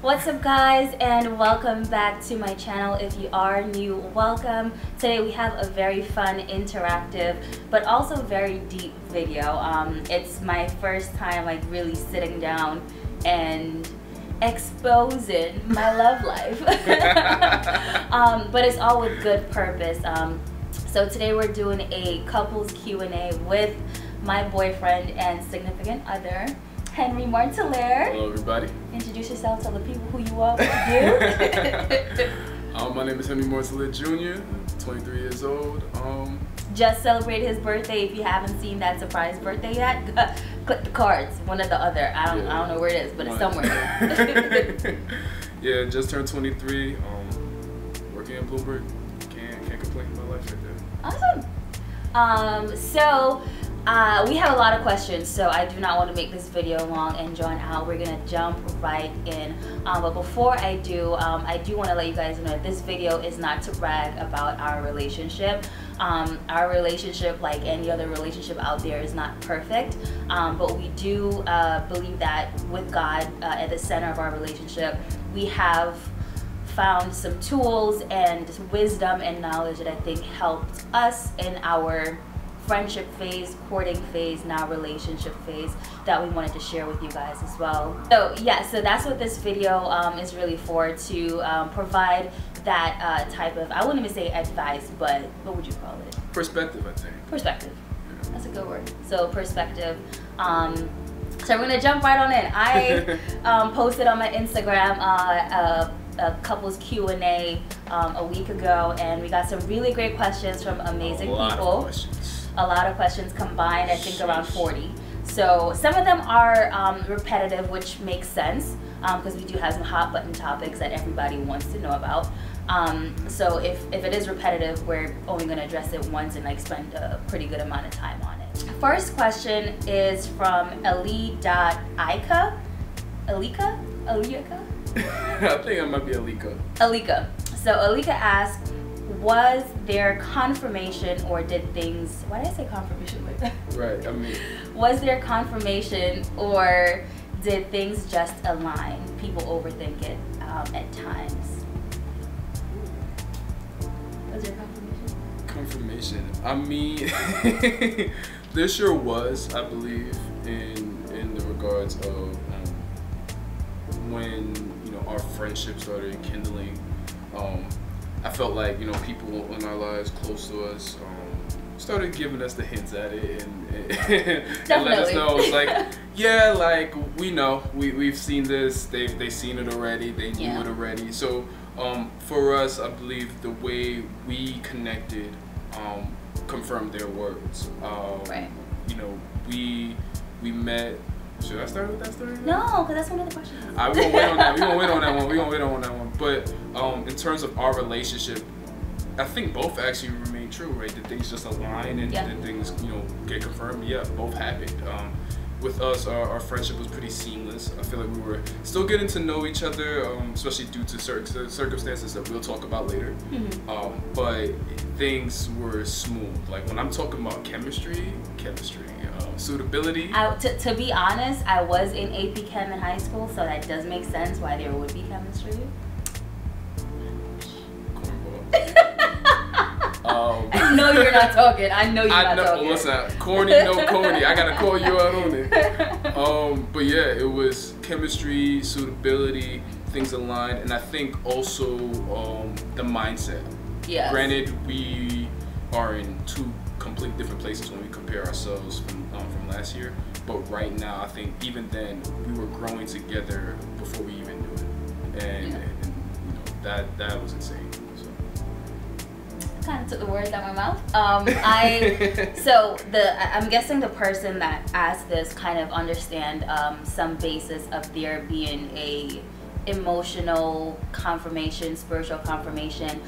What's up guys, and welcome back to my channel. If you are new, welcome. Today we have a very fun, interactive, but also very deep video. It's my first time like really sitting down and exposing my love life. But it's all with good purpose. So today we're doing a couples Q&A with my boyfriend and significant other, Henry Martelaire. Hello everybody. Introduce yourself, tell the people who you are, what you do. My name is Henry Martelaire Jr., 23 years old. Just celebrated his birthday. If you haven't seen that surprise birthday yet, click the cards, one or the other. I don't know where it is, but it's somewhere. Yeah, just turned 23. Working in Bloomberg. Can't complain about life right there. Awesome. We have a lot of questions, so I do not want to make this video long and drawn out. We're gonna jump right in. But before I do want to let you guys know this video is not to brag about our relationship. Our relationship, like any other relationship out there, is not perfect. But we do believe that with God at the center of our relationship, we have found some tools and wisdom and knowledge that I think helped us in our friendship phase, courting phase, now relationship phase, that we wanted to share with you guys as well. So yeah, so that's what this video is really for, to provide that type of, I wouldn't even say advice, but what would you call it? Perspective, I think. Perspective. Yeah. That's a good word. So perspective. So we're gonna jump right on in. I posted on my Instagram a couples Q&A a week ago, and we got some really great questions from amazing people. A lot of questions combined, I think around 40. So some of them are repetitive, which makes sense because we do have some hot button topics that everybody wants to know about. So if it is repetitive, we're only going to address it once and like spend a pretty good amount of time on it. First question is from Ali.Ika. Alika? Alika? I think it might be Alika. Alika. So Alika asked, was there confirmation, or did things, why did I say confirmation like that? Right, I mean. Was there confirmation, or did things just align? People overthink it at times. Was there confirmation? Confirmation. I mean, there sure was, I believe, in the regards of when, you know, our friendship started kindling. I felt like, you know, people in our lives close to us started giving us the hints at it and let us know. It's like, yeah, like we know, we've seen this, they've seen it already, they knew it already. So for us, I believe the way we connected confirmed their words. Right. You know, we met. Should I start with that story? No, because that's one of the questions. We won't wait on that. We won't wait on that one. We won't wait on that one. But in terms of our relationship, I think both actually remain true, right? Did things just align and did things, you know, get confirmed? Yeah, both happened. With us, our friendship was pretty seamless. I feel like we were still getting to know each other, especially due to certain circumstances that we'll talk about later. Mm-hmm. But things were smooth. Like when I'm talking about chemistry, suitability. To be honest, I was in AP Chem in high school, so that does make sense why there would be chemistry. I know you're not talking. I know you're not talking. Listen, corny, no corny. I gotta call you out on it. But yeah, it was chemistry, suitability, things aligned, and I think also the mindset. Yeah. Granted, we are in two complete different places when we compare ourselves from last year, but right now I think even then we were growing together before we even knew it, and you know that was insane. Kind of took the words out of my mouth. I'm guessing the person that asked this kind of understand some basis of there being a emotional confirmation, spiritual confirmation.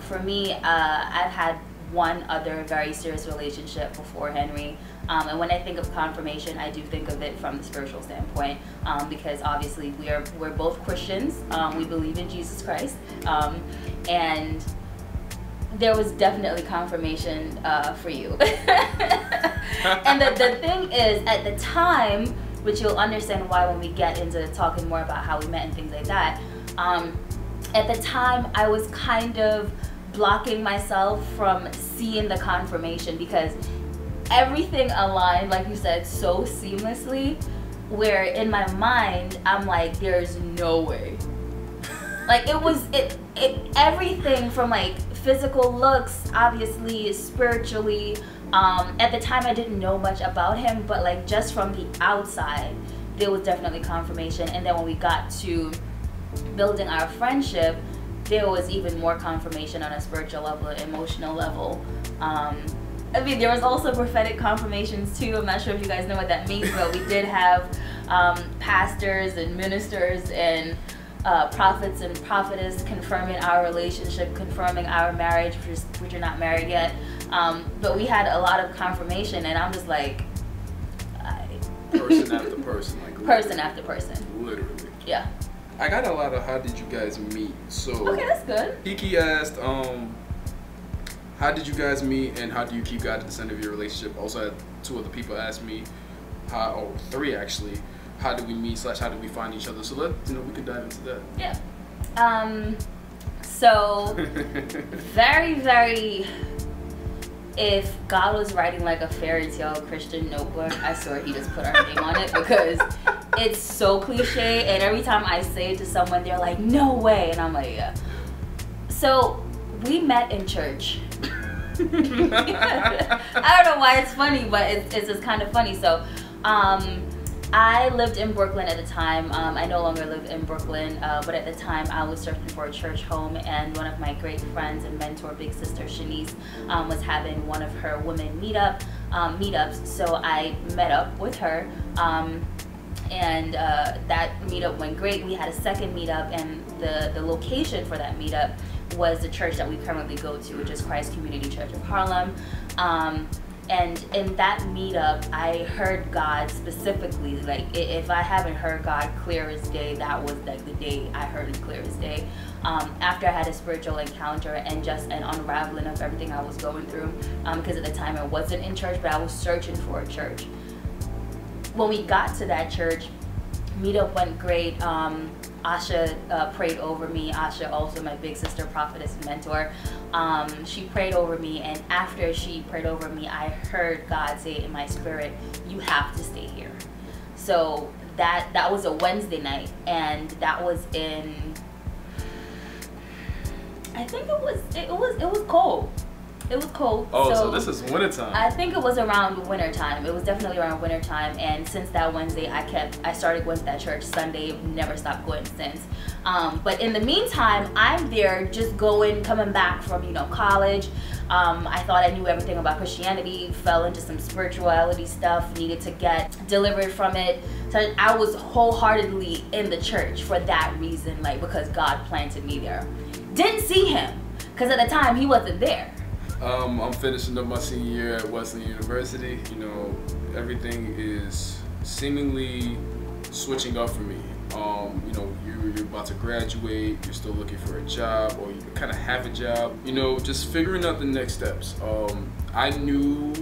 For me, I've had one other very serious relationship before Henry, and when I think of confirmation, I do think of it from the spiritual standpoint, because obviously we're both Christians. We believe in Jesus Christ, and there was definitely confirmation for you. And the thing is, at the time, which you'll understand why when we get into talking more about how we met and things like that. At the time, I was kind of blocking myself from seeing the confirmation because everything aligned, like you said, so seamlessly, where in my mind, I'm like, there's no way. Like everything from like physical looks, obviously, spiritually. At the time, I didn't know much about him, but like just from the outside, there was definitely confirmation. And then when we got to building our friendship, there was even more confirmation on a spiritual level, an emotional level. I mean, there was also prophetic confirmations too. I'm not sure if you guys know what that means, but we did have pastors and ministers and prophets and prophetess confirming our relationship, confirming our marriage, which are not married yet. But we had a lot of confirmation, and I'm just like, person after person, like person after person. Literally. Yeah. I got a lot of how did you guys meet? So okay, that's good. Kiki asked, how did you guys meet and how do you keep God at the center of your relationship? Also had 2 other people ask me, or 3 actually, how did we meet / how did we find each other? So we can dive into that. Yeah. So very, very, if God was writing like a fairy tale Christian notebook, I swear he just put our name on it because it's so cliche, and every time I say it to someone, they're like, no way, and I'm like, yeah. So we met in church. I don't know why it's funny, but it's just kind of funny. So I lived in Brooklyn at the time. I no longer live in Brooklyn, but at the time I was searching for a church home, and one of my great friends and mentor, big sister Shanice, was having one of her women meetups. So I met up with her, and that meetup went great. We had a second meetup, and the location for that meetup was the church that we currently go to, which is Christ Community Church of Harlem. And in that meetup, I heard God specifically. Like, if I haven't heard God clear as day, that was like the day I heard it clear as day. After I had a spiritual encounter and just an unraveling of everything I was going through. Because at the time I wasn't in church, but I was searching for a church. When we got to that church, meetup went great. Asha prayed over me. Asha, also my big sister, prophetess and mentor. She prayed over me, and after she prayed over me, I heard God say in my spirit, you have to stay here. So that was a Wednesday night, and that was in, I think it was cold. It was cold. Oh, so this is wintertime. I think it was around wintertime. It was definitely around wintertime. And since that Wednesday, I started going to that church Sunday. Never stopped going since. But in the meantime, I'm there just coming back from, college. I thought I knew everything about Christianity, fell into some spirituality stuff, needed to get delivered from it. So I was wholeheartedly in the church for that reason, because God planted me there. Didn't see him, because at the time he wasn't there. I'm finishing up my senior year at Wesleyan University. Everything is seemingly switching up for me. You're about to graduate, you're still looking for a job, or you kind of have a job. Just figuring out the next steps. I knew,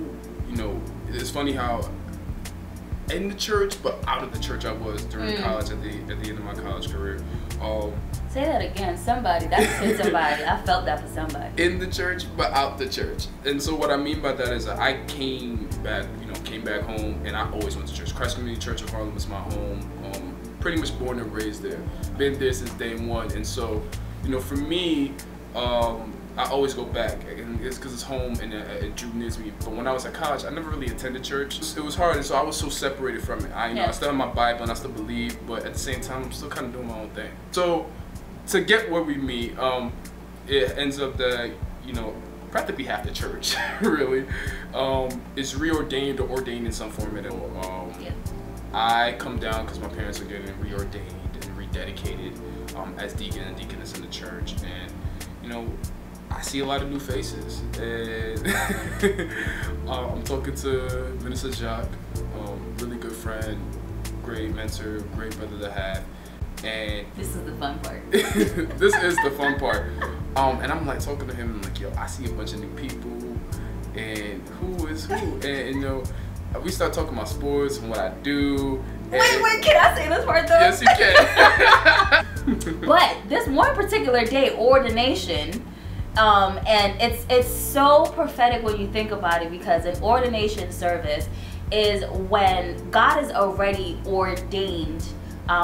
it's funny how in the church, but out of the church I was during college at the end of my college career. Say that again. Somebody. That's hit somebody. I felt that for somebody. In the church, but out the church. And so what I mean by that is that I came back home, and I always went to church. Christ Community Church of Harlem was my home. Pretty much born and raised there. Been there since day one. And so, for me, I always go back, and it's because it's home and it drew near to me. But when I was at college, I never really attended church. It was hard, and so I was so separated from it. I still have my Bible and I still believe, but at the same time, I'm still kind of doing my own thing. So to get where we meet, it ends up that practically half the church really is reordained or ordained in some form. I come down because my parents are getting reordained and rededicated as deacon and deaconess in the church, and I see a lot of new faces, and I'm talking to Minister Jacques, really good friend, great mentor, great brother to have, and this is the fun part. This is the fun part, and I'm talking to him, and yo, I see a bunch of new people, and who is who, and we start talking about sports and what I do, Wait, can I say this part though? Yes, you can. But this one particular day, ordination, and it's so prophetic when you think about it, because an ordination service is when God has already ordained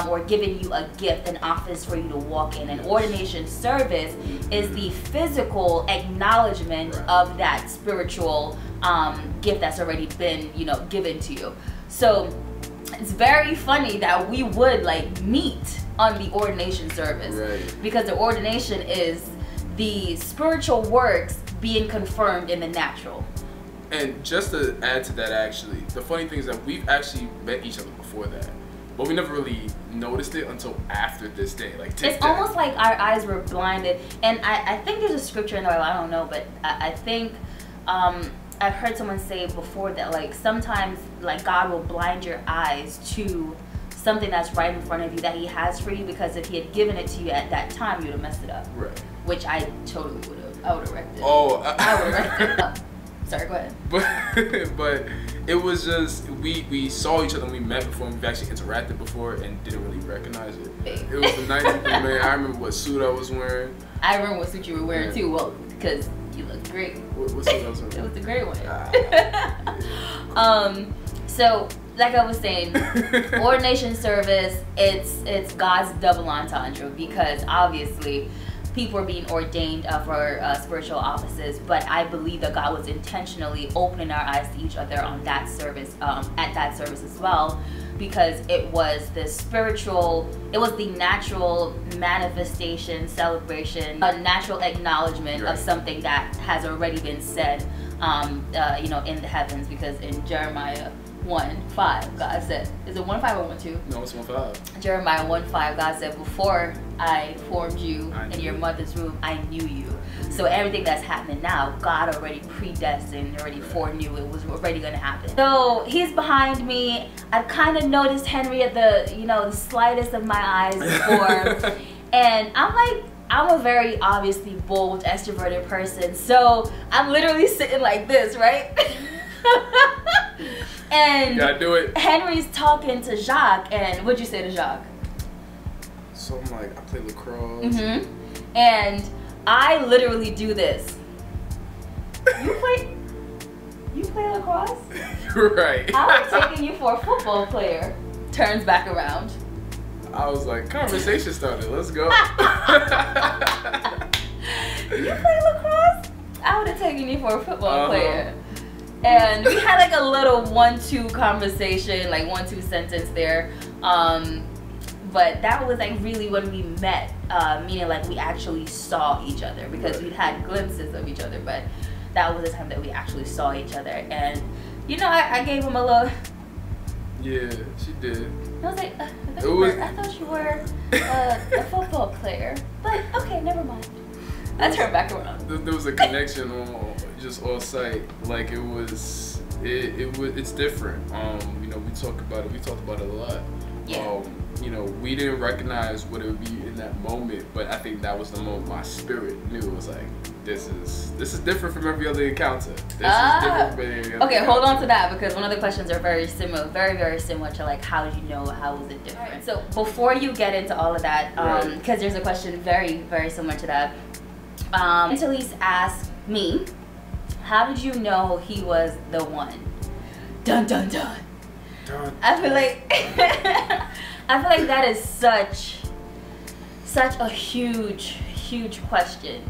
or given you a gift, an office for you to walk in. An ordination service is the physical acknowledgement of that spiritual gift that's already been, given to you. So it's very funny that we would like meet on the ordination service, right? Because the ordination is the spiritual works being confirmed in the natural. And just to add to that, actually, the funny thing is that we've actually met each other before that, but we never really noticed it until after this day. Like it's almost like our eyes were blinded. And I think there's a scripture in the Bible, I don't know, but I think I've heard someone say before that like sometimes like God will blind your eyes to something that's right in front of you that He has for you, because if He had given it to you at that time, you would have messed it up. Right. Which I totally would have. I would have wrecked it. Oh, I would have wrecked it up. Sorry, go ahead. But it was just we saw each other and we met before, and we've actually interacted before and didn't really recognize it. It was the night, man. I remember what suit I was wearing. I remember what suit you were wearing too. Well, because you looked great. What suit I was wearing? It was the great one. So like I was saying, ordination service, it's God's double entendre, because obviously people are being ordained for spiritual offices, but I believe that God was intentionally opening our eyes to each other on that service, at that service as well, because it was the spiritual, it was the natural manifestation, celebration, a natural acknowledgement of something that has already been said, in the heavens, because in Jeremiah 1:5, God said, is it 1:5 or 1:2? No, it's 1:5. Jeremiah 1:5, God said, before I formed you in your mother's womb, I knew you. So everything that's happening now, God already predestined, already foreknew it was already going to happen. So He's behind me. I've kind of noticed Henry at the slightest of my eyes before. And I'm a very obviously bold, extroverted person. So I'm literally sitting like this, right? And gotta do it. Henry's talking to Jacques, and what'd you say to Jacques? So I'm like, I play lacrosse. Mm-hmm. And I literally do this. You play lacrosse? You're right. I was taking you for a football player. Turns back around. I was like, conversation started. Let's go. You play lacrosse? I would have taken you for a football player. And we had like a little 1-2 conversation, like 1-2 sentence there. But that was like really when we met, meaning like we actually saw each other, because we'd had glimpses of each other, but that was the time that we actually saw each other. And I gave him a little. Yeah, she did. I was like, I thought you were a football player, but okay, never mind. I turned back around. There was a connection on site. Like it's different. We talked about it a lot. Yeah. We didn't recognize what it would be in that moment, but I think that was the moment my spirit knew. It was like, this is different from every other encounter. This is different from every other encounter. Hold on to that, because one of the questions are very similar, very, very similar to like, how did you know, how was it different? Right. So before you get into all of that, because there's a question very, very similar to that, Annalise asked me, how did you know he was the one? Dun dun dun. I feel like that is such a huge question.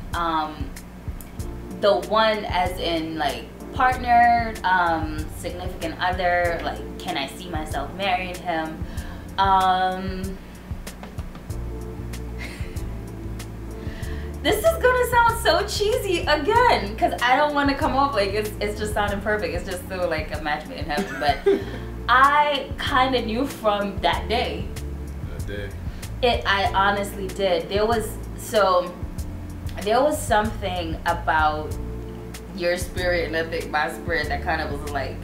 The one as in like partner, significant other, like can I see myself marrying him? This is gonna sound so cheesy again, because I don't want to come off like it's just sounding perfect. It's just so like a match made in heaven. But I kind of knew from that day. I honestly did. There was something about your spirit, and I think my spirit, that kind of was like,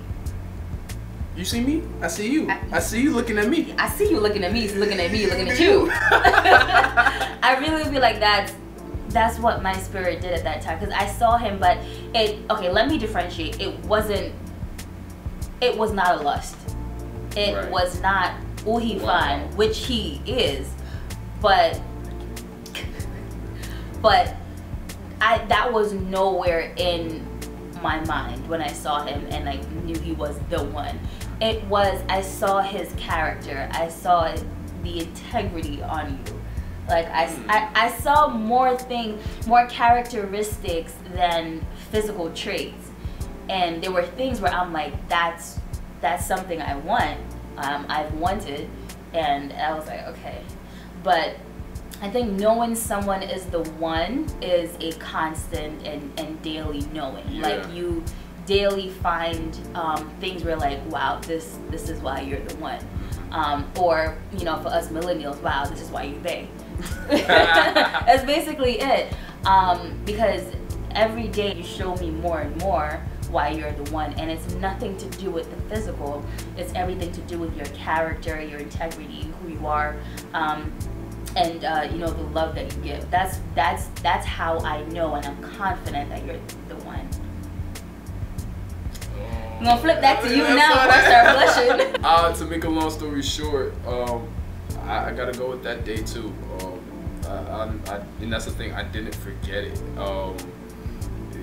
you see me? I see you. I see you looking at me. I see you looking at me. He's looking at me. Looking at you. I really would be like, that's what my spirit did at that time, because I saw him, but let me differentiate. It was not a lust. It was not Uhifan, which he is, but that was nowhere in my mind when I saw him and I knew he was the one. It was, I saw his character, I saw the integrity on you. Like I saw more characteristics than physical traits, and there were things where I'm like, that's something I want. I've wanted, and I was like, okay. But I think knowing someone is the one is a constant and daily knowing. Yeah. Like you daily find things where like, wow, this is why you're the one. Or, you know, for us millennials, wow, this is why you're they. That's basically it. Because every day you show me more and more why you're the one, and it's nothing to do with the physical. It's everything to do with your character, your integrity, who you are, and you know, the love that you give. That's how I know, and I'm confident that you're the one. I'm gonna flip that to you now before I start blushing. To make a long story short, I gotta go with that day too. And that's the thing, I didn't forget it.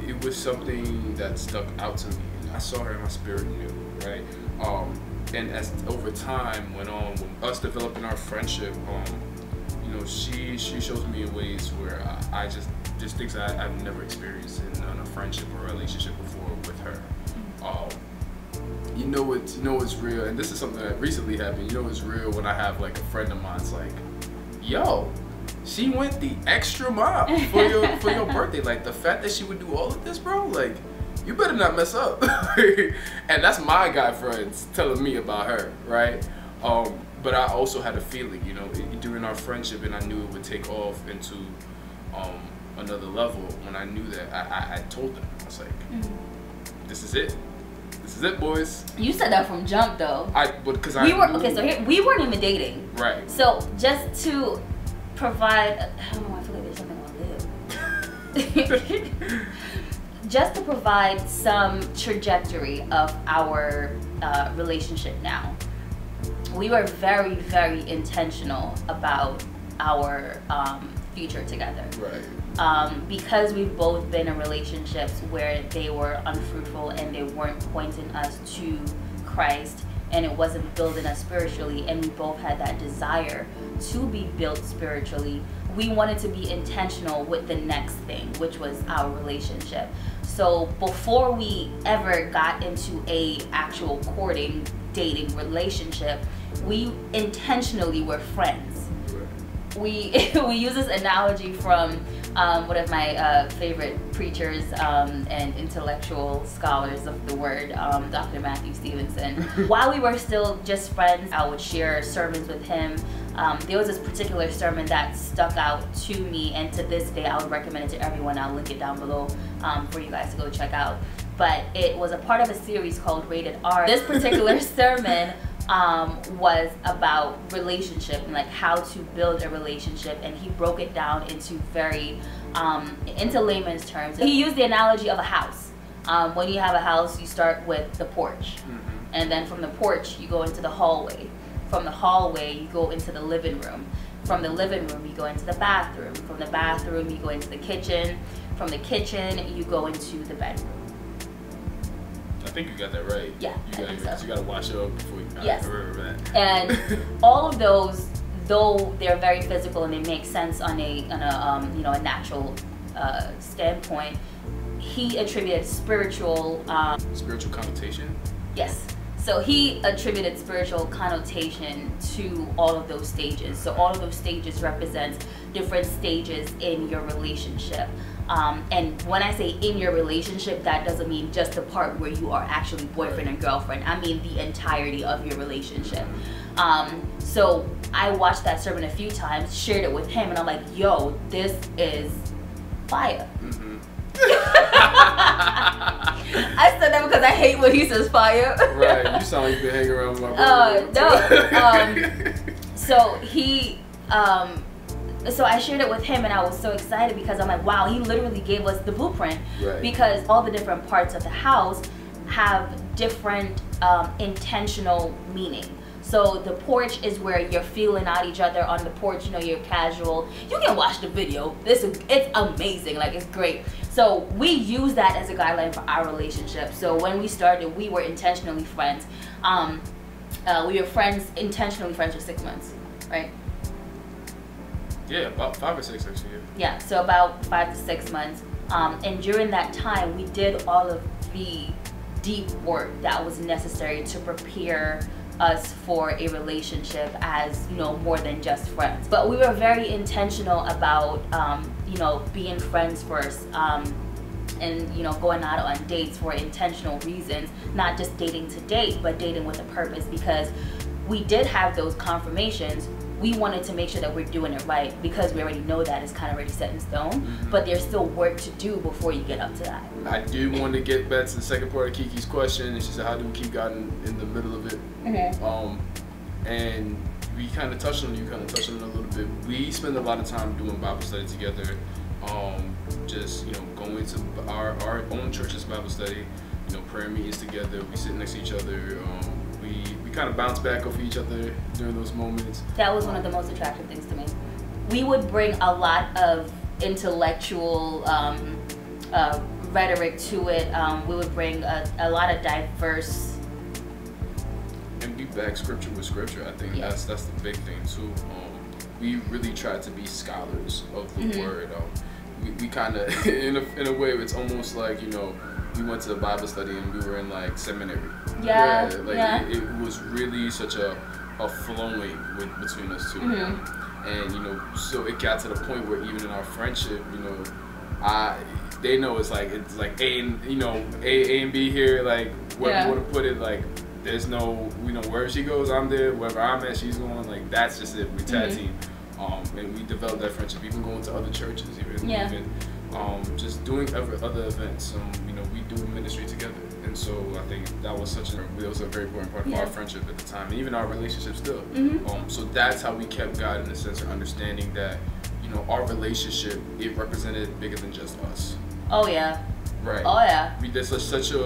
It was something that stuck out to me. I saw her in my spirit knew, right? And as over time went on, with us developing our friendship, you know, she shows me in ways where I just things I've never experienced in a friendship or a relationship before with her. You know it's real, and this is something that recently happened. You know it's real when I have like a friend of mine's like, yo, she went the extra mile for your birthday. Like the fact that she would do all of this, bro, like you better not mess up. And that's my guy friends telling me about her, right? But I also had a feeling, you know, during our friendship, and I knew it would take off into another level when I knew that I told them. I was like, this is it. This is it, boys. You said that from jump, though. So we weren't even dating. Right. So just to provide, I don't know, I feel like there's something on this. Just to provide some trajectory of our relationship now. We were very, very intentional about our future together. Right. Because we've both been in relationships where they were unfruitful and they weren't pointing us to Christ, and it wasn't building us spiritually, and we both had that desire to be built spiritually. We wanted to be intentional with the next thing, which was our relationship. So before we ever got into a actual courting, dating relationship, we intentionally were friends. We use this analogy from one of my favorite preachers and intellectual scholars of the word, Dr. Matthew Stevenson. While we were still just friends, I would share sermons with him. There was this particular sermon that stuck out to me, and to this day I would recommend it to everyone. I'll link it down below for you guys to go check out. But it was a part of a series called Rated R. This particular sermon was about relationship and like how to build a relationship, and he broke it down into very into layman's terms. He used the analogy of a house. When you have a house, you start with the porch, and then from the porch you go into the hallway. From the hallway you go into the living room. From the living room you go into the bathroom. From the bathroom you go into the kitchen. From the kitchen you go into the bedroom. I think you got that right. Yeah, you gotta wash up before you remember that. And all of those, though they're very physical and they make sense on a you know, a natural standpoint, he attributed spiritual connotation. Yes. So he attributed spiritual connotation to all of those stages. So all of those stages represent different stages in your relationship. And when I say in your relationship, that doesn't mean just the part where you are actually boyfriend and girlfriend. I mean the entirety of your relationship. So I watched that sermon a few times, shared it with him, and I'm like, yo, this is fire. I said that because I hate when he says fire. Right, you sound like you've been hanging around with my brother. No. So he, so I shared it with him, and I was so excited because I'm like, wow, he literally gave us the blueprint. Right. Because all the different parts of the house have different intentional meaning. So the porch is where you're feeling out each other on the porch. You know, you're casual. You can watch the video. It's amazing. Like, it's great. So we use that as a guideline for our relationship. So when we started, we were intentionally friends. We were intentionally friends for 6 months, right? Yeah, about 5 or 6 actually. Yeah, so about 5 to 6 months. And during that time, we did all of the deep work that was necessary to prepare us for a relationship as, you know, more than just friends. But we were very intentional about, you know, being friends first, and, you know, going out on dates for intentional reasons, not just dating to date, but dating with a purpose, because we did have those confirmations. We wanted to make sure that we're doing it right, because we already know that it's kind of already set in stone, but there's still work to do before you get up to that. I do want to get back to the second part of Kiki's question, and she said, how do we keep God in the middle of it? And we kind of touched on it, you kind of touched on it a little bit. We spend a lot of time doing Bible study together, just, you know, going to our own church's Bible study, you know, prayer meetings together, we sit next to each other, we kind of bounce back off each other during those moments. That was one of the most attractive things to me. We would bring a lot of intellectual rhetoric to it. We would bring a lot of diverse, and we back scripture with scripture. I think that's the big thing too. We really try to be scholars of the word. We kind of, in a way, it's almost like, you know, we went to a Bible study and we were in like seminary. It was really such a flowing between us two. And, you know, so it got to the point where even in our friendship, you know, they know it's like A and, you know, A and B here, like where you want to put it, like there's no, you know, wherever she goes, I'm there, wherever I'm at, she's going, like that's just it. We tag team. And we developed that friendship, even going to other churches, even just doing other events. You know, we do ministry together, and so I think that was a very important part of our friendship at the time, and even our relationship still. So that's how we kept God in the sense of understanding that, you know, our relationship, it represented bigger than just us. Oh yeah. Right. Oh yeah. There's such a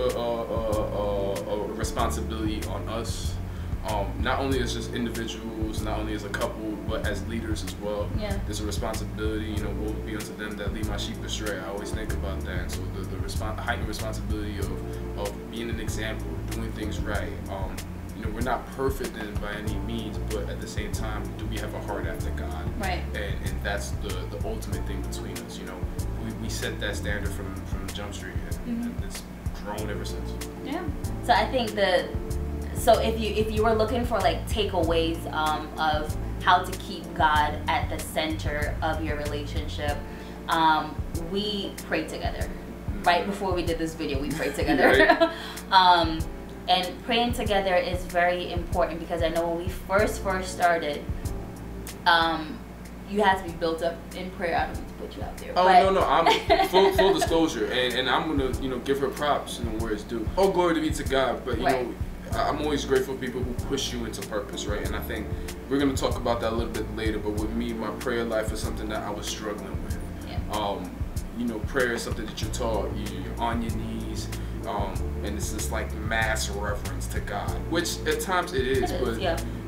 responsibility on us. Not only as just individuals, not only as a couple, but as leaders as well. There's a responsibility, you know, woe be unto them that lead my sheep astray. I always think about that. And so the heightened responsibility of being an example, doing things right. You know, we're not perfect by any means, but at the same time, do we have a heart after God? Right. And that's the ultimate thing between us. You know, we set that standard from Jump Street, and it's grown ever since. Yeah. So I think so if you were looking for like takeaways of how to keep God at the center of your relationship, we prayed together. Right before we did this video, we prayed together. And praying together is very important, because I know when we first started, you had to be built up in prayer. I don't need to put you out there. Oh, no, I'm full disclosure, and I'm gonna, you know, give her props, you know, where it's due. All glory to be to God, but you know, I'm always grateful for people who push you into purpose, right? And I think we're gonna talk about that a little bit later. But with me, my prayer life is something that I was struggling with. You know, prayer is something that you're taught. You're on your knees, and it's this like mass reverence to God, which at times it is, but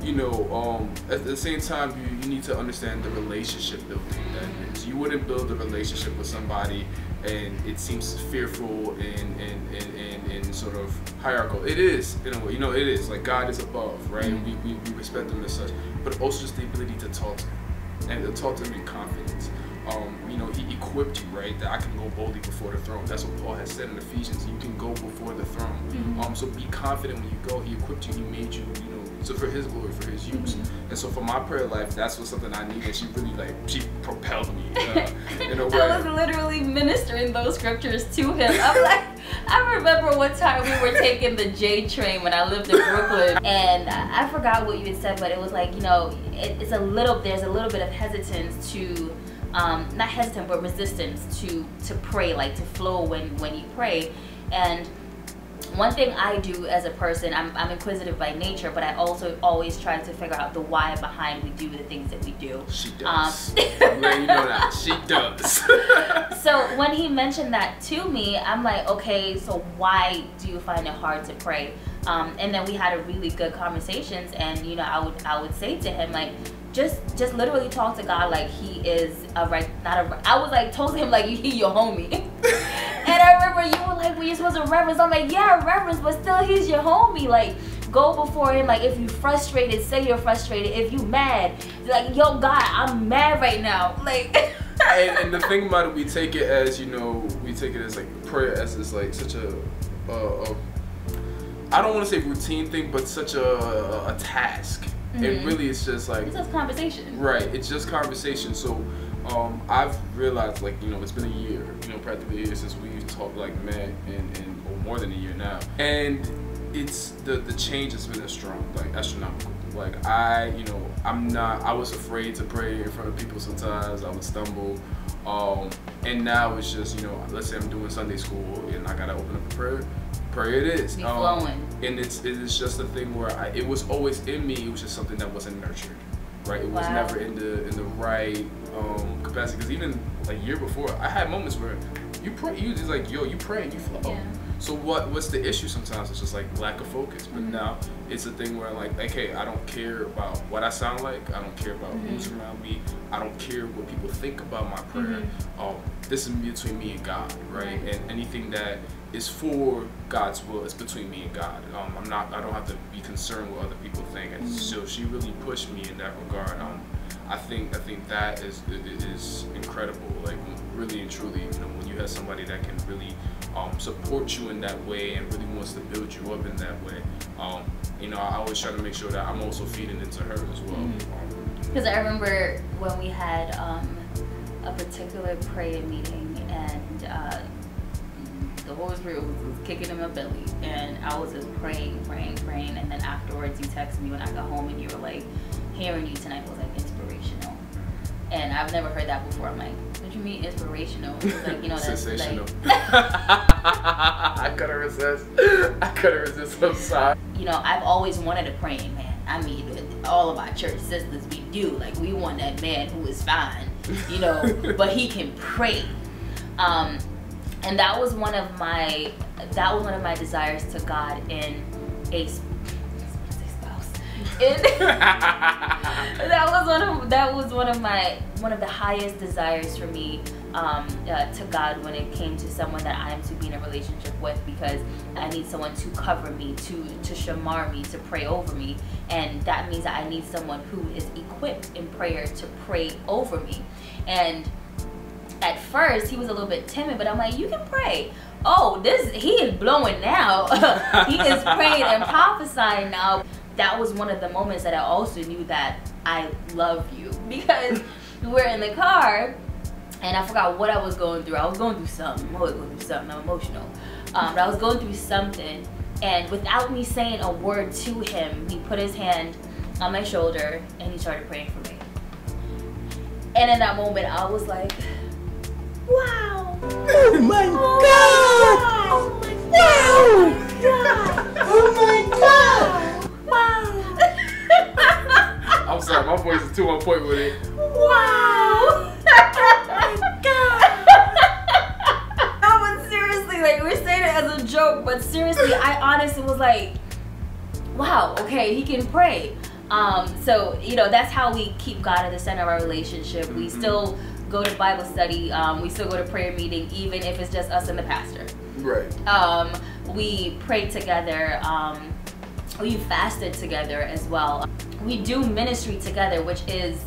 you know, at the same time, you need to understand the relationship building that it is. You wouldn't build a relationship with somebody and it seems fearful and sort of hierarchical. It is, you know, it is. Like, God is above, right? We respect him as such, but also just the ability to talk to him, and to talk to him in confidence. You know, he equipped you, right? That I can go boldly before the throne. That's what Paul has said in Ephesians. You can go before the throne. So be confident when you go. He equipped you. He made you, you know, so for his glory, for his use. And so for my prayer life, that's what something I needed. She really, like, she propelled me in a way. I was literally ministering those scriptures to him. I'm like, I remember one time we were taking the J train when I lived in Brooklyn, and I forgot what you had said, but it was like, you know, there's a little bit of hesitance to, not hesitant, but resistance to pray, like to flow when you pray. And one thing I do as a person, I'm inquisitive by nature, but I also always try to figure out the why behind we do the things that we do. She does. I'm letting you know that. She does. So when he mentioned that to me, I'm like, okay, so why do you find it hard to pray? And then we had a really good conversations, and you know, I would say to him like, just literally talk to God like he is I was like told him like he your homie. And I remember you were like, well, you're supposed to reverence. I'm like, yeah, reverence, but still he's your homie. Like, go before him. Like, if you frustrated, say you're frustrated. If you mad, like, yo, God, I'm mad right now. Like. and the thing about it, we take it as, you know, we take it as like prayer as is like such a I don't want to say routine thing, but such a task. It really is just like, it's just conversation. Right, it's just conversation. So I've realized, like, you know, it's been a year, you know, practically a year since we've talked like met, and or more than a year now, and it's the change has been like astronomical. Like, I was afraid to pray in front of people sometimes. I would stumble, and now it's just, you know, let's say I'm doing Sunday school and I gotta open up a prayer it is. And it is just a thing where it was always in me. It was just something that wasn't nurtured, right? It was never in the right capacity. Because even a year before, I had moments where you pray, you just like, yo, you pray and you flow. Yeah. So what's the issue sometimes? It's just like lack of focus. But now it's a thing where like, okay, I don't care about what I sound like. I don't care about who's around me. I don't care what people think about my prayer. This is between me and God, right? And anything that is for God's will is between me and God. I don't have to be concerned what other people think. And so she really pushed me in that regard. I think that is incredible. Like, really and truly, you know, when you have somebody that can really support you in that way and really wants to build you up in that way. You know, I always try to make sure that I'm also feeding into her as well. Because I remember when we had a particular prayer meeting, and the Holy Spirit was kicking in my belly, and I was just praying, and then afterwards you texted me when I got home and you were like, hearing you tonight was like inspirational. And I've never heard that before. I'm like, what do you mean inspirational? It's like, you know, that's sensational. Like I couldn't resist. I'm sorry. You know, I've always wanted a praying man. I mean, all of our church sisters, we do. Like, we want that man who is fine, you know, but he can pray. And that was one of my desires to God in a spouse. That was one of the highest desires for me to God when it came to someone that I am to be in a relationship with, because I need someone to cover me, to shamar me, to pray over me, and that means that I need someone who is equipped in prayer to pray over me. And at first he was a little bit timid, but I'm like, you can pray. Oh, he is blowing now. He is praying and prophesying now. That was one of the moments that I also knew that I love you, because we're in the car and I forgot what I was going through. I was going through something. I'm always going through something. I'm emotional. But I was going through something, and without me saying a word to him, he put his hand on my shoulder and he started praying for me. And in that moment, I was like, wow. Oh my God. Oh my God. Oh my God. Wow. I'm sorry, my voice is too on point with it. Wow. Oh my God. No, but seriously, like, we're saying it as a joke, but seriously, I honestly was like, wow, okay, he can pray. So, you know, that's how we keep God at the center of our relationship. We still go to Bible study, we still go to prayer meeting, even if it's just us and the pastor. Right. We pray together, we fasted together as well. We do ministry together, which is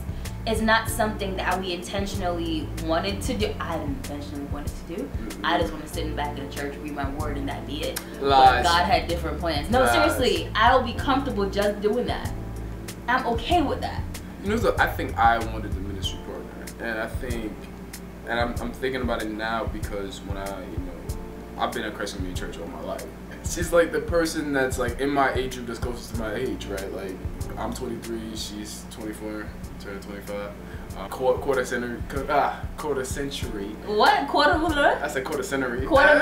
not something that we intentionally wanted to do. I didn't intentionally want it to do. I just want to sit in the back of the church, read my word, and that be it. Lies. But God had different plans. No, seriously, I'll be comfortable just doing that. I'm okay with that. You know, so I think I wanted the ministry partner, and I think, and I'm thinking about it now because when I've been at Christ Community Church all my life. She's like the person that's like in my age group that's closest to my age, right? Like, I'm 23, she's 24, turning 25. Quarter century. What? Quarter? I said quarter century. Quarter?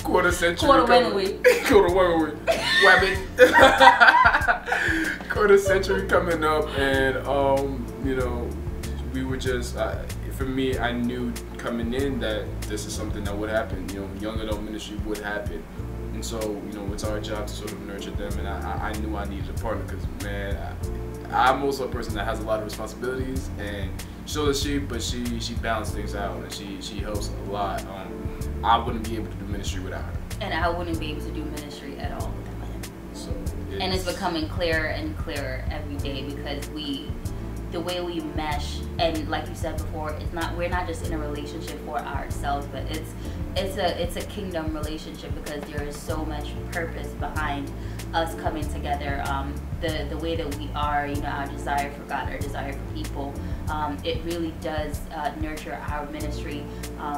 Quarter century. Quarter winaway. Quarter winaway. Wabbit. Quarter century coming up, and you know, we were just. For me, I knew coming in that this is something that would happen. You know, young adult ministry would happen. And so, you know, it's our job to sort of nurture them. And I knew I needed a partner because, man, I'm also a person that has a lot of responsibilities. And so does she, but she balances things out and she helps a lot. I wouldn't be able to do ministry without her. And I wouldn't be able to do ministry at all without him. So and it's becoming clearer and clearer every day because the way we mesh, and like you said before, we're not just in a relationship for ourselves, but it's a kingdom relationship because there is so much purpose behind us coming together. The way that we are, you know, our desire for God, our desire for people, it really does nurture our ministry,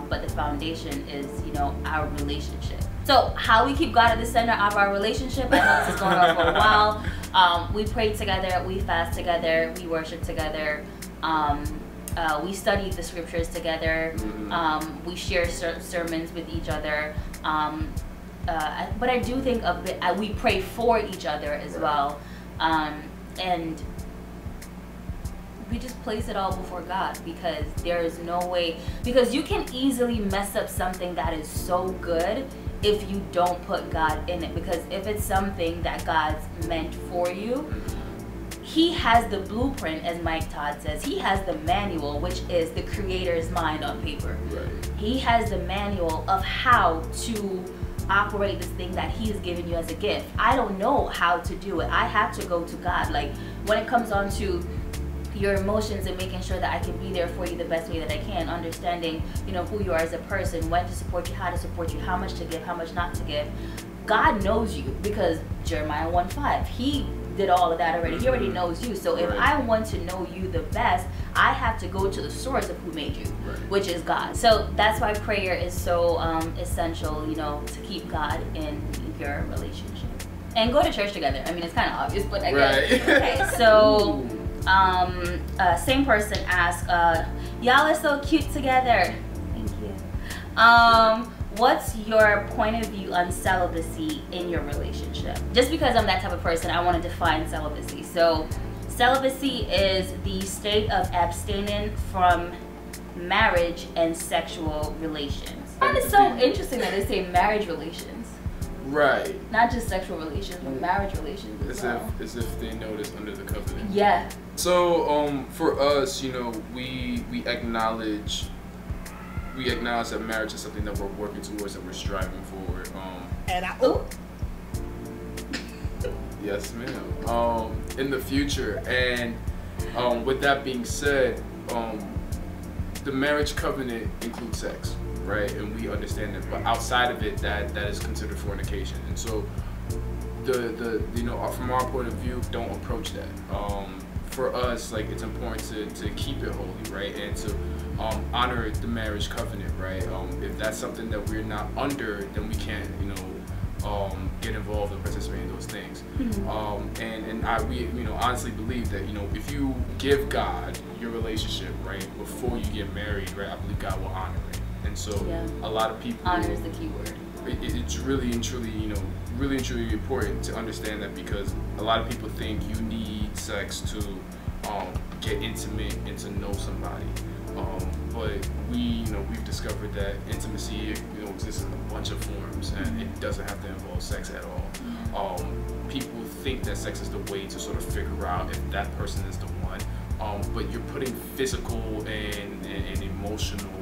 but the foundation is, you know, our relationship. So how we keep God at the center of our relationship, I know this is going on for a while. We pray together, we fast together, we worship together, we study the scriptures together, we share sermons with each other, but I do think we pray for each other as well, and we just place it all before God because there is no way, because you can easily mess up something that is so good if you don't put God in it, because if it's something that God's meant for you, he has the blueprint, as Mike Todd says. He has the manual, which is the creator's mind on paper. Right. He has the manual of how to operate this thing that he has given you as a gift. I don't know how to do it. I have to go to God. Like when it comes on to your emotions and making sure that I can be there for you the best way that I can, understanding, you know, who you are as a person, when to support you, how to support you, how much to give, how much not to give. God knows you because Jeremiah 1:5, he did all of that already. He already knows you. So if I want to know you the best, I have to go to the source of who made you, which is God. So that's why prayer is so essential, you know, to keep God in your relationship. And go to church together. I mean, it's kind of obvious, but I guess. Okay, so same person asked, y'all are so cute together. Thank you. What's your point of view on celibacy in your relationship? Just because I'm that type of person, I want to define celibacy. So celibacy is the state of abstaining from marriage and sexual relations. And it's so interesting that they say marriage relations. Right. Not just sexual relations, but marriage relations as well. As if they know this under the covenant. Yeah. So for us, you know, we acknowledge that marriage is something that we're working towards and we're striving for. Yes, ma'am. In the future, and with that being said, the marriage covenant includes sex, right? And we understand that, but outside of it, that is considered fornication. And so, you know, from our point of view, don't approach that. For us, like, it's important to keep it holy, right? And to honor the marriage covenant, right? If that's something that we're not under, then we can't, you know, get involved and participate in those things. And we you know, honestly believe that, you know, if you give God your relationship, right, before you get married, right, I believe God will honor it. And so a lot of people, honor is the key word. It's really and truly, you know, really and truly important to understand that, because a lot of people think you need sex to get intimate and to know somebody. But we've discovered that intimacy, you know, exists in a bunch of forms, and it doesn't have to involve sex at all. People think that sex is the way to sort of figure out if that person is the one, but you're putting physical and emotional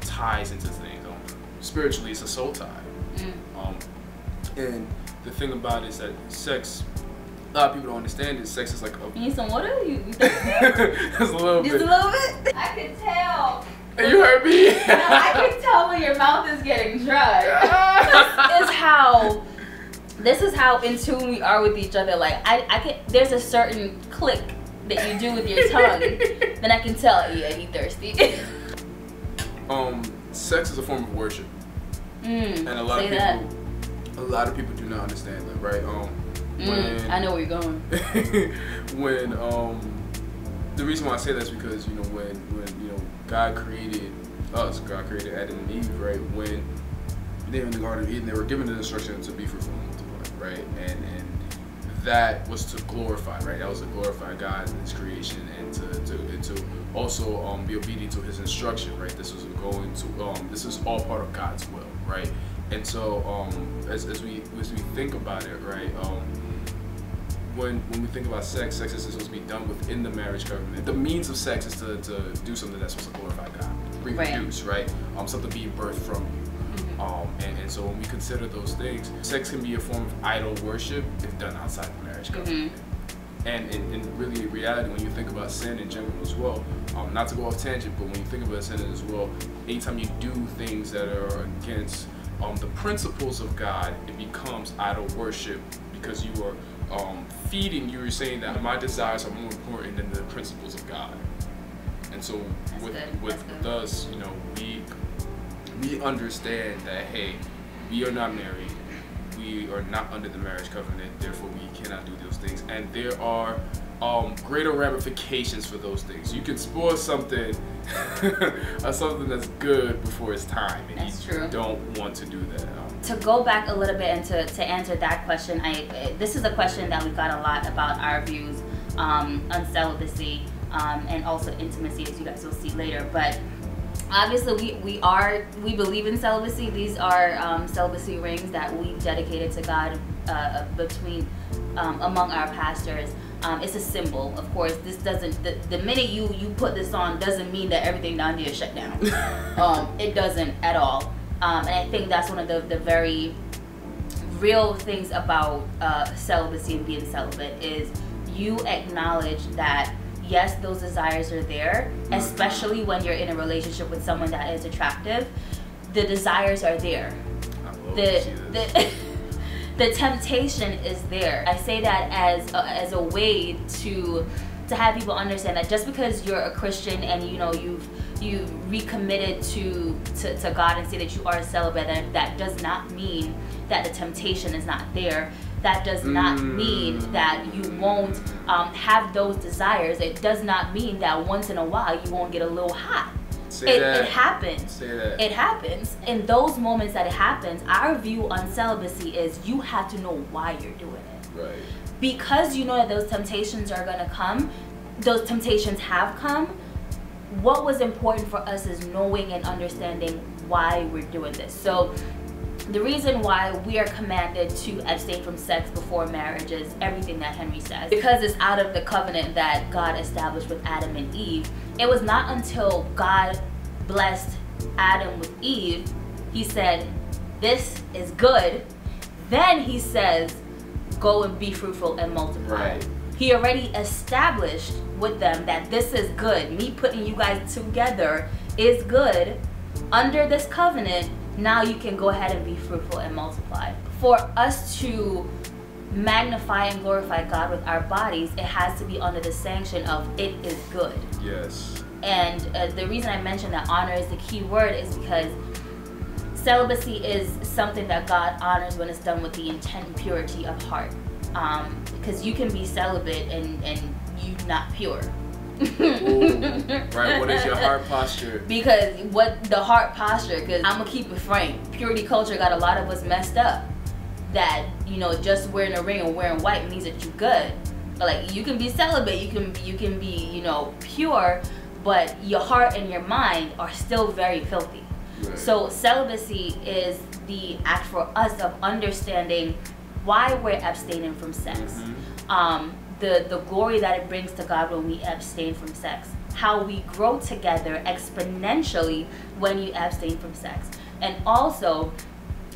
ties into things. Spiritually, it's a soul tie. And the thing about it is that sex, a lot of people don't understand it. Sex is like a... You need some water? Just a little bit. Just a little bit? I can tell. Hey, you heard me? No, I can tell when your mouth is getting dry. This is how in tune we are with each other. Like, I can, there's a certain click that you do with your tongue. Then I can tell, yeah, he's thirsty. Sex is a form of worship. And a lot of people do not understand that, right? When, I know where you're going. When the reason why I say that is because, you know, when you know, God created us, God created Adam and Eve, right? When they were in the Garden of Eden, they were given the instruction to be fruitful and multiply, right? And that was to glorify, right? That was to glorify God and His creation, and to also be obedient to His instruction, right? This was going to this is all part of God's will, right? And so as we think about it, right? When we think about sex is supposed to be done within the marriage covenant. The means of sex is to do something that's supposed to glorify God, reproduce, right? Something being birthed from you. And so when we consider those things, sex can be a form of idol worship if done outside the marriage covenant. And in really reality, when you think about sin in general as well, not to go off tangent, but when you think about sin as well, anytime you do things that are against the principles of God, it becomes idol worship, because you are feeding, you were saying that my desires are more important than the principles of God. And so with us, you know, we understand that, hey, we are not married, we are not under the marriage covenant, therefore we cannot do those things, and there are greater ramifications for those things. You can spoil something something that's good before it's time, and that's you true. Don't want to do that. To go back a little bit and to answer that question, this is a question that we got a lot about our views on celibacy and also intimacy, as you guys will see later. But obviously we believe in celibacy. These are celibacy rings that we dedicated to God between among our pastors. It's a symbol, of course. This doesn't, the minute you put this on doesn't mean that everything down here is shut down. It doesn't at all. And I think that's one of the very real things about celibacy and being celibate is you acknowledge that yes, those desires are there, especially when you're in a relationship with someone that is attractive. The desires are there. The temptation is there. I say that as a way to have people understand that just because you're a Christian and you know you've recommitted to God and say that you are celibate, that does not mean that the temptation is not there. That does not mean that you won't have those desires. It does not mean that once in a while you won't get a little hot. It happens. Say that. It happens. In those moments that it happens, our view on celibacy is you have to know why you're doing it. Right. Because you know that those temptations are going to come, those temptations have come, what was important for us is knowing and understanding why we're doing this. So the reason why we are commanded to abstain from sex before marriage is everything that Henry says. Because it's out of the covenant that God established with Adam and Eve. It was not until God blessed Adam with Eve, he said, this is good. Then he says, go and be fruitful and multiply. Right. He already established with them that this is good. Me putting you guys together is good. Under this covenant, now you can go ahead and be fruitful and multiply. For us to magnify and glorify God with our bodies, it has to be under the sanction of it is good. Yes. And the reason I mentioned that honor is the key word is because celibacy is something that God honors when it's done with the intent and purity of heart. Because you can be celibate and you not pure. Ooh, right, what is your heart posture? Because what the heart posture, because I'm gonna keep it frank, purity culture got a lot of us messed up. That, you know, just wearing a ring and wearing white means that you're good. But like, you can be celibate, you can be, you know, pure, but your heart and your mind are still very filthy. Right. So celibacy is the act for us of understanding why we're abstaining from sex. The glory that it brings to God when we abstain from sex, how we grow together exponentially when you abstain from sex, and also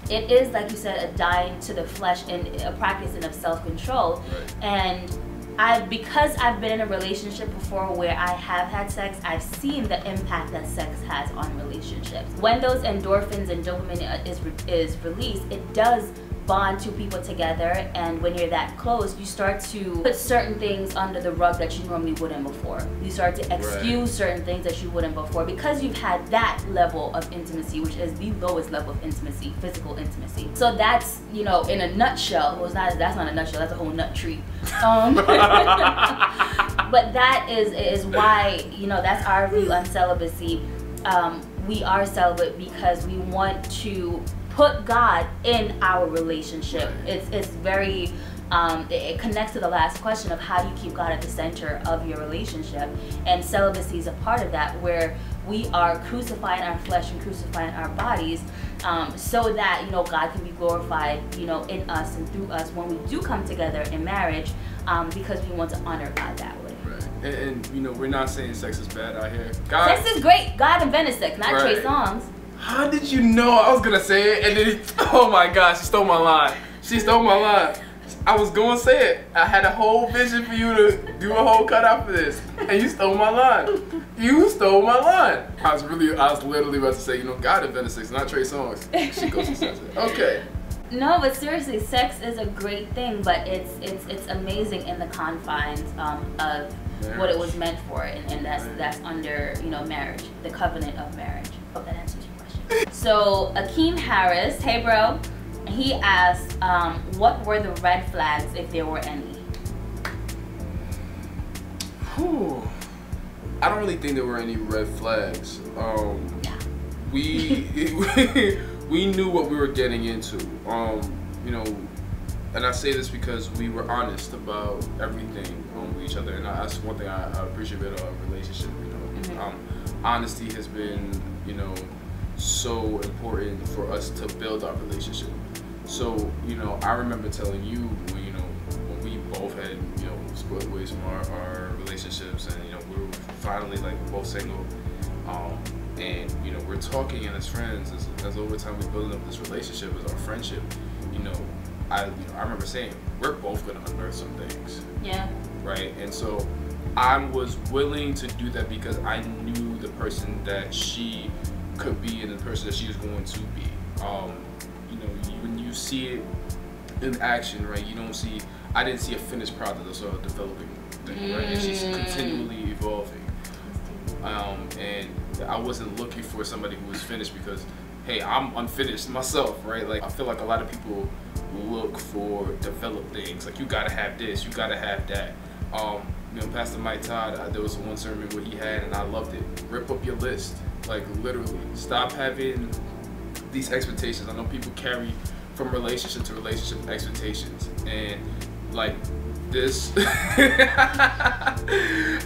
it is, like you said, a dying to the flesh and a practicing of self-control. Right. And because I've been in a relationship before where I have had sex, I've seen the impact that sex has on relationships. When those endorphins and dopamine is released, it does bond two people together, and when you're that close, you start to put certain things under the rug that you normally wouldn't before. You start to excuse certain things that you wouldn't before, because you've had that level of intimacy, which is the lowest level of intimacy, physical intimacy. So that's, you know, in a nutshell, well, that's not a nutshell, that's a whole nut tree. But that is why, you know, that's our view on celibacy. We are celibate because we want to put God in our relationship. It's very it connects to the last question of how do you keep God at the center of your relationship, and celibacy is a part of that, where we are crucifying our flesh and crucifying our bodies, so that, you know, God can be glorified, you know, in us and through us when we do come together in marriage, because we want to honor God that way. Right. And you know, we're not saying sex is bad out here. Sex is great. God invented sex, not right. Trey Songz. How did you know I was gonna say it? And then, oh my gosh, she stole my line. She stole my line. I was going to say it. I had a whole vision for you to do a whole cutout for this, and you stole my line. You stole my line. I was literally about to say, you know, God invented sex, not Trey Songz. She goes and says it. Okay. No, but seriously, sex is a great thing, but it's amazing in the confines of marriage. What it was meant for, and that's under, you know, marriage, the covenant of marriage. Hope that answers your question. So Akeem Harris, hey bro. He asked, what were the red flags, if there were any? Whew. I don't really think there were any red flags. We knew what we were getting into. You know, and I say this because we were honest about everything with each other, and that's one thing I appreciate about our relationship. You know, honesty has been, you know, so important for us to build our relationship. So, you know, I remember telling you when, you know, when we both had, you know, split ways from our relationships, and, you know, we were finally like both single, and, you know, we're talking, and as friends, as over time we're building up this relationship, as our friendship, you know, I remember saying, we're both gonna unearth some things. Yeah. Right? And so I was willing to do that because I knew the person that she could be and the person that she was going to be. You know, when you see it in action, right, you don't see, I didn't see a finished product, of sort of developing thing, right, and she's continually evolving. And I wasn't looking for somebody who was finished because, hey, I'm unfinished myself, right? Like, I feel like a lot of people look for developed things, like you gotta have this, you gotta have that. You know, Pastor Mike Todd, there was one sermon where he had, and I loved it, rip up your list. Like, literally, stop having these expectations. I know people carry from relationship to relationship expectations, and like this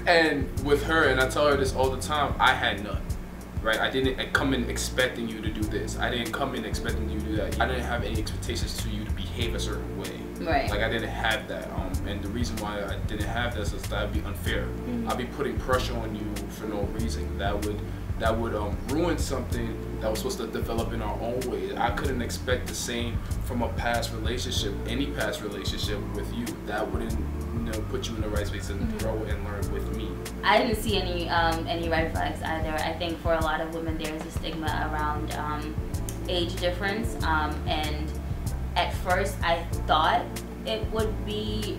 and with her, and I tell her this all the time, I had none, right? I didn't come in expecting you to do this. I didn't come in expecting you to do that. I didn't have any expectations to you to behave a certain way. Right. Like, I didn't have that. And the reason why I didn't have this is that would be unfair. I'd be putting pressure on you for no reason. That would ruin something that was supposed to develop in our own way. I couldn't expect the same from a past relationship, any past relationship with you. That wouldn't, you know, put you in the right space and grow and learn with me. I didn't see any red flags either. I think for a lot of women there's a stigma around age difference, and at first I thought it would be,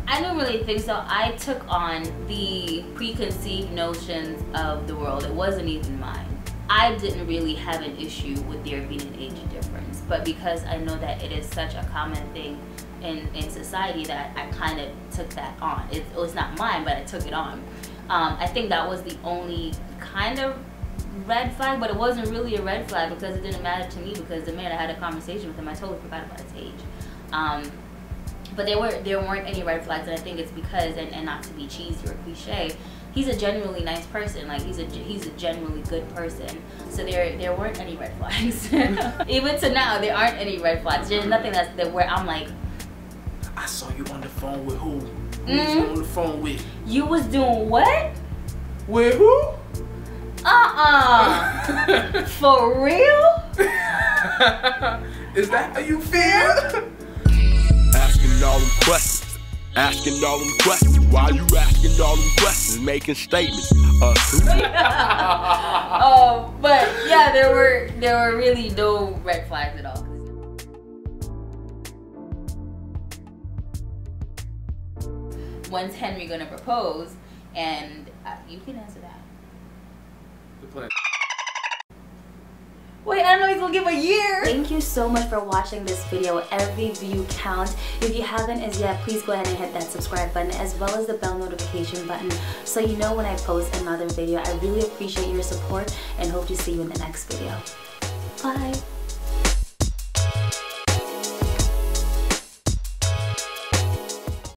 I don't really think so. I took on the preconceived notions of the world. It wasn't even mine. I didn't really have an issue with there being an age difference, but because I know that it is such a common thing in society, that I kind of took that on. It was not mine, but I took it on. I think that was the only kind of red flag, but it wasn't really a red flag because it didn't matter to me, because the minute I had a conversation with him, I totally forgot about his age. But there weren't any red flags, and I think it's because, and not to be cheesy or cliche, he's a genuinely nice person. Like, he's a genuinely good person. So there weren't any red flags. Even to now, there aren't any red flags. There's nothing that where I'm like, I saw you on the phone with who? Who was you on the phone with? You was doing what? With who? For real? Is that how you feel? Asking all them questions. Asking all them questions. Why you asking all them questions? Making statements. But yeah, there were really no red flags at all. When's Henry gonna propose? And you can answer that. The plan. Wait, I know he's gonna give a year. Thank you so much for watching this video. Every view counts. If you haven't as yet, please go ahead and hit that subscribe button as well as the bell notification button so you know when I post another video. I really appreciate your support and hope to see you in the next video. Bye.